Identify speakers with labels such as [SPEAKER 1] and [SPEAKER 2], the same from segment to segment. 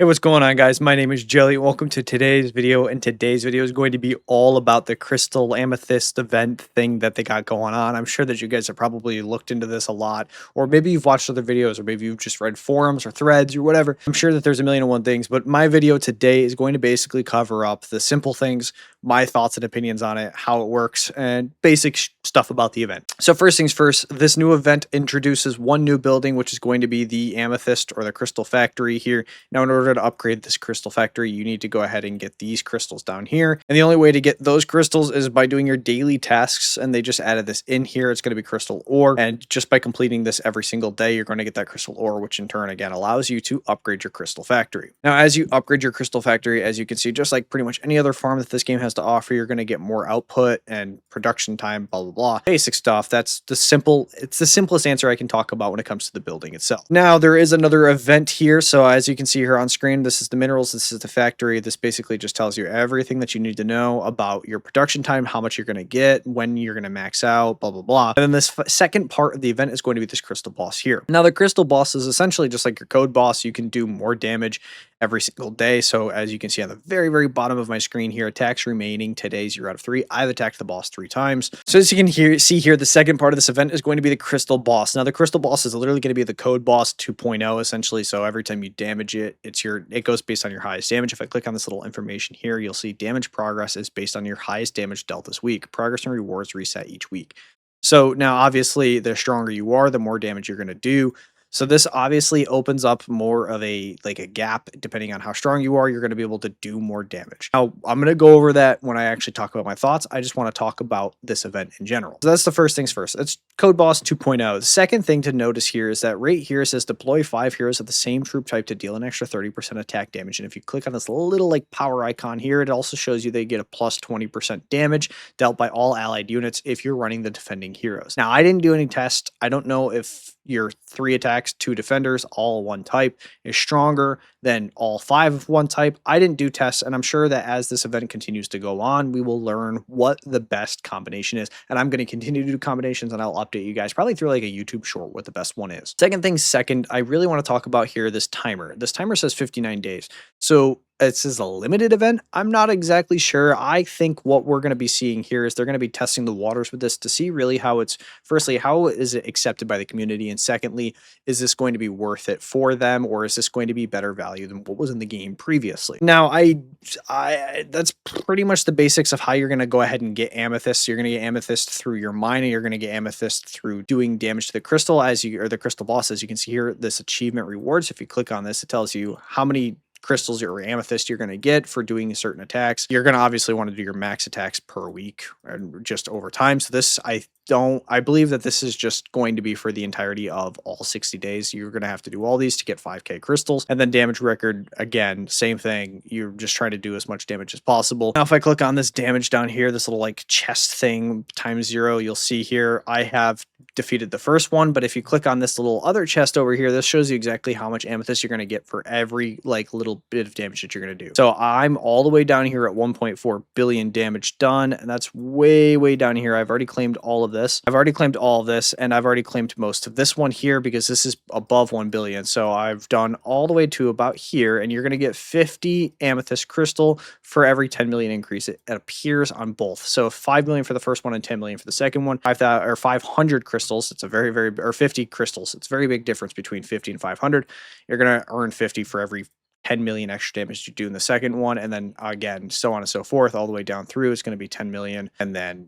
[SPEAKER 1] Hey, what's going on, guys? My name is Jelly. Welcome to today's video, and today's video is going to be all about the Crystal Amethyst event thing that they got going on. I'm sure that you guys have probably looked into this a lot, or maybe you've watched other videos, or maybe you've just read forums or threads or whatever. I'm sure that there's a million and one things, but my video today is going to basically cover up the simple things, my thoughts and opinions on it, how it works, and basic stuff about the event. So first things first, this new event introduces one new building, which is going to be the Amethyst or the Crystal Factory here. Now, in order to upgrade this crystal factory, you need to go ahead and get these crystals down here. And the only way to get those crystals is by doing your daily tasks. And they just added this in here. It's going to be crystal ore. And just by completing this every single day, you're going to get that crystal ore, which in turn, again, allows you to upgrade your crystal factory. Now, as you upgrade your crystal factory, as you can see, just like pretty much any other farm that this game has to offer, you're going to get more output and production time, blah, blah, blah. Basic stuff. It's the simplest answer I can talk about when it comes to the building itself. Now, there is another event here. So as you can see here on screen, this is the minerals, this is the factory. This basically just tells you everything that you need to know about your production time, how much you're going to get, when you're going to max out, blah, blah, blah. And then this second part of the event is going to be this crystal boss here. Now, the crystal boss is essentially just like your code boss. You can do more damage every single day. So as you can see on the very, very bottom of my screen here, attacks remaining today 0 out of 3. I've attacked the boss 3 times. So as you can see here, the second part of this event is going to be the crystal boss. Now the crystal boss is literally going to be the code boss 2.0 essentially. So every time you damage it, it goes based on your highest damage. If I click on this little information here, you'll see damage progress is based on your highest damage dealt this week. Progress and rewards reset each week. So now obviously the stronger you are, the more damage you're going to do. So this obviously opens up more of a gap. Depending on how strong you are, you're going to be able to do more damage. Now, I'm going to go over that when I actually talk about my thoughts. I just want to talk about this event in general. So that's the first things first. It's Code Boss 2.0. The second thing to notice here is that right here it says deploy 5 heroes of the same troop type to deal an extra 30% attack damage. And if you click on this little power icon here, it also shows you they get a plus 20% damage dealt by all allied units if you're running the defending heroes. Now, I didn't do any tests. I don't know if your 3 attacks, 2 defenders, all one type is stronger than all 5 of one type. I didn't do tests, and I'm sure that as this event continues to go on, we will learn what the best combination is. And I'm going to continue to do combinations, and I'll update you guys probably through like a YouTube short what the best one is. Second thing second, I really want to talk about here this timer. This timer says 59 days. So this is a limited event. I'm not exactly sure. I think what we're going to be seeing here is they're going to be testing the waters with this to see really how it's, firstly, how is it accepted by the community? And secondly, is this going to be worth it for them, or is this going to be better value than what was in the game previously? Now, that's pretty much the basics of how you're going to go ahead and get amethyst. So you're going to get amethyst through your mining. You're going to get amethyst through doing damage to the crystal or the crystal boss. As you can see here, this achievement rewards. If you click on this, it tells you how many crystals or amethyst you're going to get for doing certain attacks. You're going to obviously want to do your max attacks per week and just over time. So this, I believe that this is just going to be for the entirety of all 60 days. You're going to have to do all these to get 5k crystals. And then damage record, again, same thing. You're just trying to do as much damage as possible. Now, if I click on this damage down here, this little chest thing times 0, you'll see here I have defeated the first one. But if you click on this little other chest over here, this shows you exactly how much amethyst you're going to get for every little bit of damage that you're going to do. So I'm all the way down here at 1.4 billion damage done, and that's way down here. I've already claimed all of this. I've already claimed all of this, and I've already claimed most of this one here because this is above 1 billion. So I've done all the way to about here, and you're going to get 50 amethyst crystal for every 10 million increase. It appears on both. So 5 million for the first one and 10 million for the second one. 500 crystals. It's a or 50 crystals. It's a very big difference between 50 and 500. You're going to earn 50 for every 10 million extra damage you do in the second one. And then again, so on and so forth, all the way down through. It's going to be 10 million. And then,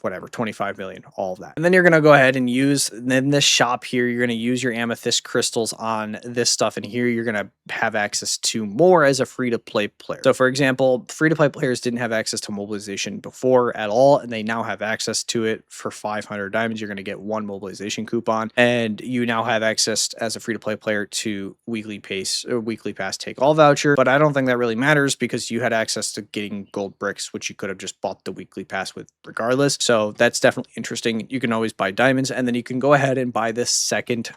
[SPEAKER 1] whatever, 25 million, all of that. And then you're going to go ahead and in this shop here, you're going to use your amethyst crystals on this stuff. And here you're going to have access to more as a free-to-play player. So for example, free-to-play players didn't have access to mobilization before at all, and they now have access to it. For 500 diamonds, you're going to get 1 mobilization coupon, and you now have access as a free-to-play player to weekly pass take all voucher. But I don't think that really matters because you had access to getting gold bricks, which you could have just bought the weekly pass with regardless. So that's definitely interesting. You can always buy diamonds, and then you can go ahead and buy this second,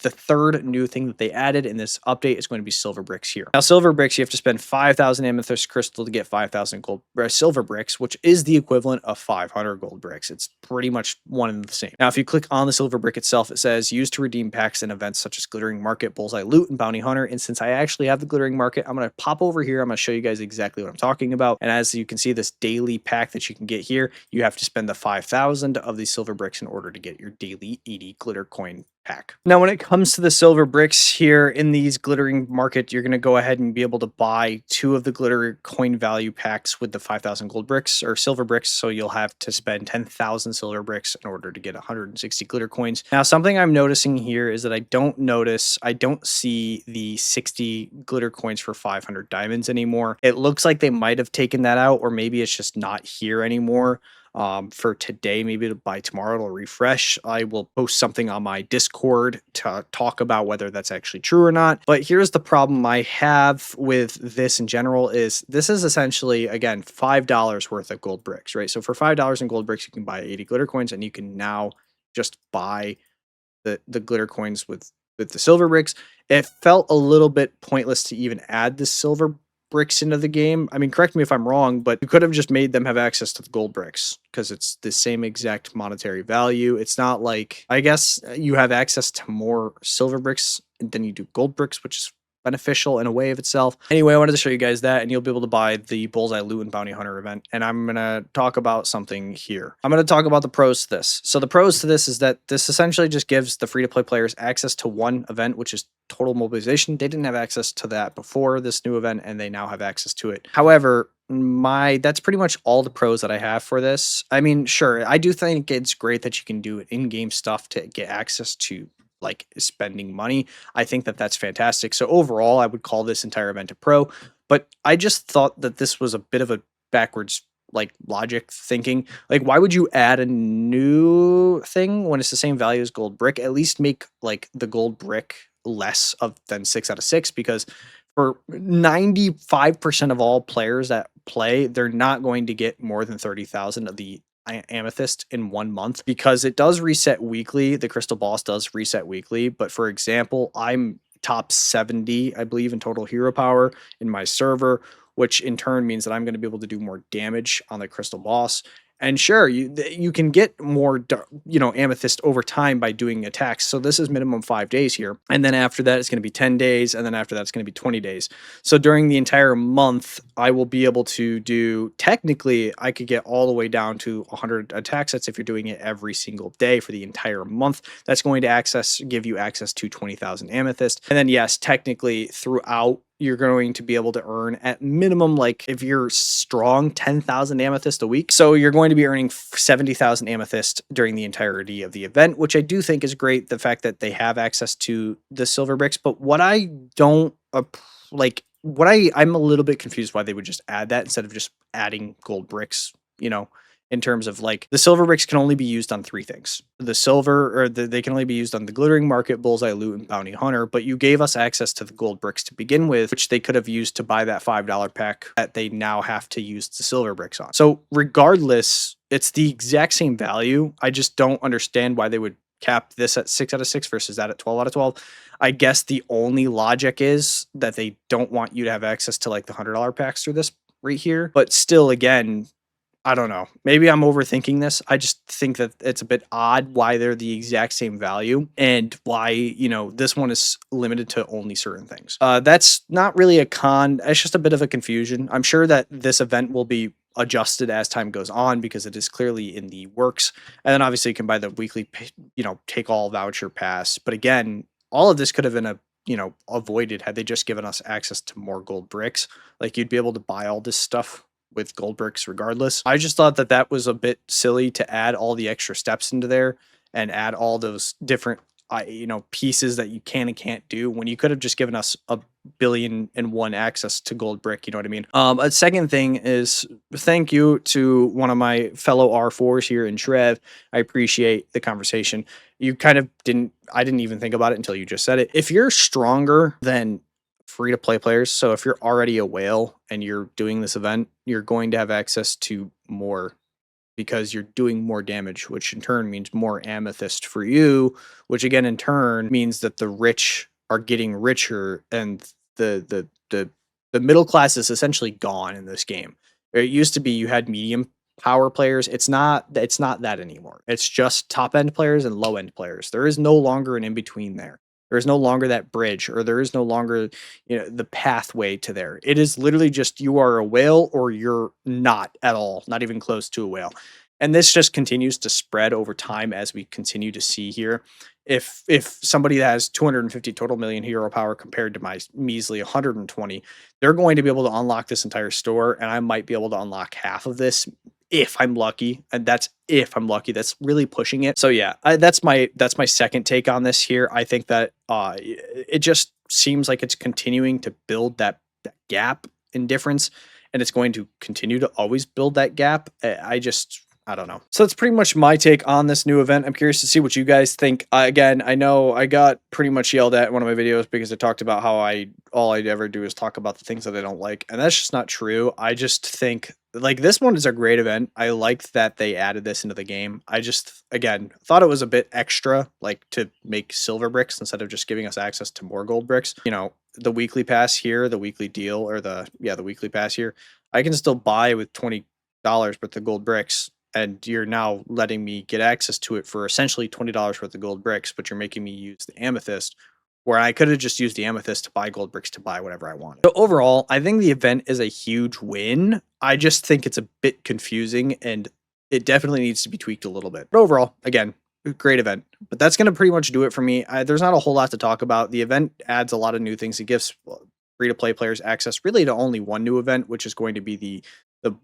[SPEAKER 1] the third new thing that they added in this update is going to be silver bricks here. Now, silver bricks, you have to spend 5,000 amethyst crystal to get 5,000 gold silver bricks, which is the equivalent of 500 gold bricks. It's pretty much one and the same. Now, if you click on the silver brick itself, it says used to redeem packs and events such as glittering market, bullseye loot, and bounty hunter. And since I actually have the glittering market, I'm going to pop over here. I'm going to show you guys exactly what I'm talking about. And as you can see, this daily pack that you can get here, you have to spend the 5,000 of these silver bricks in order to get your daily 80 glitter coin pack. Now, when it comes to the silver bricks here in these glittering market, you're going to go ahead and be able to buy 2 of the glitter coin value packs with the 5,000 gold bricks or silver bricks. So you'll have to spend 10,000 silver bricks in order to get 160 glitter coins. Now, something I'm noticing here is that I don't see the 60 glitter coins for 500 diamonds anymore. It looks like they might have taken that out, or maybe it's just not here anymore. For today, maybe by tomorrow it'll refresh. I will post something on my Discord to talk about whether that's actually true or not. But here's the problem I have with this in general is this is essentially, again, $5 worth of gold bricks, right? So for $5 in gold bricks, you can buy 80 glitter coins, and you can now just buy the glitter coins with the silver bricks. It felt a little bit pointless to even add the silver bricks into the game. I mean, correct me if I'm wrong, but you could have just made them have access to the gold bricks because it's the same exact monetary value. It's not like, I guess you have access to more silver bricks than you do gold bricks, which is beneficial in a way of itself. Anyway, I wanted to show you guys that, and you'll be able to buy the Bullseye Loot and Bounty Hunter event. And I'm going to talk about something here. I'm going to talk about the pros to this. So the pros to this is that this essentially just gives the free-to-play players access to one event, which is total mobilization. They didn't have access to that before this new event, and they now have access to it. However, that's pretty much all the pros that I have for this. I mean, sure, I do think it's great that you can do in-game stuff to get access to like spending money. I think that that's fantastic. So overall, I would call this entire event a pro, but I just thought that this was a bit of a backwards like logic thinking. Like, why would you add a new thing when it's the same value as gold brick? At least make like the gold brick less of than 6 out of 6, because for 95% of all players that play, they're not going to get more than 30,000 of the amethyst in 1 month, because it does reset weekly. The crystal boss does reset weekly, but for example, I'm top 70, I believe, in total hero power in my server, which in turn means that I'm going to be able to do more damage on the crystal boss. And sure, you can get more, amethyst over time by doing attacks. So this is minimum 5 days here. And then after that, it's going to be 10 days. And then after that, it's going to be 20 days. So during the entire month, I will be able to do, technically, I could get all the way down to 100 attack sets if you're doing it every single day for the entire month. That's going to give you access to 20,000 amethyst. And then yes, technically throughout, you're going to be able to earn at minimum, like if you're strong, 10,000 amethyst a week. So you're going to be earning 70,000 amethyst during the entirety of the event, which I do think is great. The fact that they have access to the silver bricks, but what I don't like, I'm a little bit confused why they would just add that instead of just adding gold bricks, in terms of like the silver bricks can only be used on 3 things. They can only be used on the glittering market, bullseye loot, and bounty hunter, but you gave us access to the gold bricks to begin with, which they could have used to buy that $5 pack that they now have to use the silver bricks on. So regardless, it's the exact same value. I just don't understand why they would cap this at 6 out of 6 versus that at 12 out of 12. I guess the only logic is that they don't want you to have access to like the $100 packs through this right here. But still, again, I don't know. Maybe I'm overthinking this. I just think that it's a bit odd why they're the exact same value and why, this one is limited to only certain things. That's not really a con. It's just a bit of a confusion. I'm sure that this event will be adjusted as time goes on because it is clearly in the works. And then obviously you can buy the weekly, take all voucher pass. But again, all of this could have been avoided had they just given us access to more gold bricks. Like you'd be able to buy all this stuff with gold bricks regardless. I just thought that that was a bit silly to add all the extra steps into there and add all those different pieces that you can and can't do when you could have just given us a 1,000,000,001 access to gold brick. You know what I mean? A second thing is thank you to one of my fellow R4s here in Shrev. I appreciate the conversation. You kind of I didn't even think about it until you just said it. If you're stronger than free-to-play players, so if you're already a whale and you're doing this event, you're going to have access to more because you're doing more damage, which in turn means more amethyst for you, which again in turn means that the rich are getting richer and the middle class is essentially gone in this game. It used to be you had medium power players. It's not that anymore. It's just top end players and low end players. There is no longer an in between there. There is no longer that bridge, or there is no longer, the pathway to there. It is literally just you are a whale or you're not at all, not even close to a whale. And this just continues to spread over time as we continue to see here. If somebody that has 250 total million hero power compared to my measly 120, they're going to be able to unlock this entire store, and I might be able to unlock half of this if I'm lucky, and that's if I'm lucky. That's really pushing it. So yeah, that's my second take on this here. I think that it just seems like it's continuing to build that gap in difference, and it's going to continue to always build that gap. I don't know. So that's pretty much my take on this new event. I'm curious to see what you guys think. Again, I know I got pretty much yelled at in one of my videos because I talked about how all I'd ever do is talk about the things that I don't like, and that's just not true. I just think like this one is a great event. I liked that they added this into the game. I just again thought it was a bit extra, like to make silver bricks instead of just giving us access to more gold bricks. The weekly pass here, the weekly deal, or the weekly pass here, I can still buy with $20 worth of gold bricks, and you're now letting me get access to it for essentially $20 worth of gold bricks, but you're making me use the amethyst, where I could have just used the amethyst to buy gold bricks to buy whatever I wanted. So overall, I think the event is a huge win. I just think it's a bit confusing and it definitely needs to be tweaked a little bit. But overall, again, great event. But that's going to pretty much do it for me. There's not a whole lot to talk about. The event adds a lot of new things. It gives free to play players access really to only one new event, which is going to be the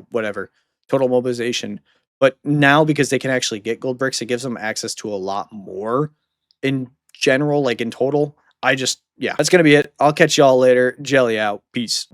[SPEAKER 1] whatever total mobilization. But now because they can actually get gold bricks, it gives them access to a lot more in general, like in total. Yeah, that's gonna be it. I'll catch y'all later. Jelly out. Peace.